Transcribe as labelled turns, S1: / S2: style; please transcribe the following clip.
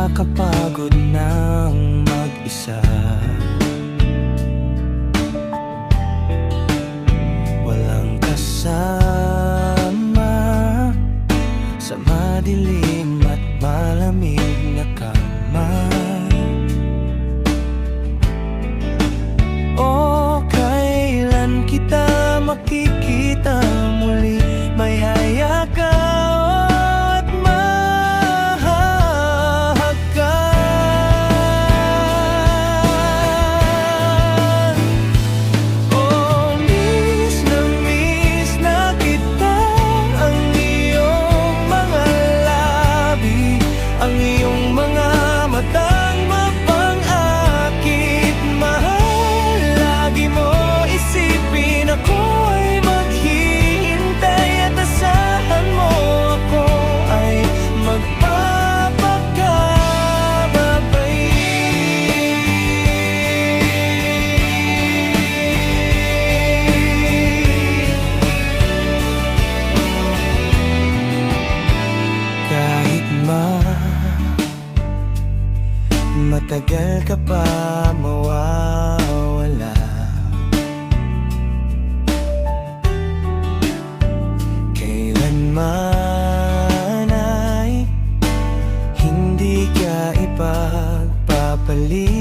S1: nakakapagod ng mag-isa. Walang kasama sa madilim at malamig na kama. O kailan kita makikita muli, may hayaka at mahahagan. O miss na kita, ang iyong mga labi, ang iyong mga matang mapang-akit. Mahal, lagi mo isipin ako ay maghihintay, at asahan mo ako ay magpapakababay. Kahit matagal ka pa mawawala, kailanman ay hindi ka ipagpapalit.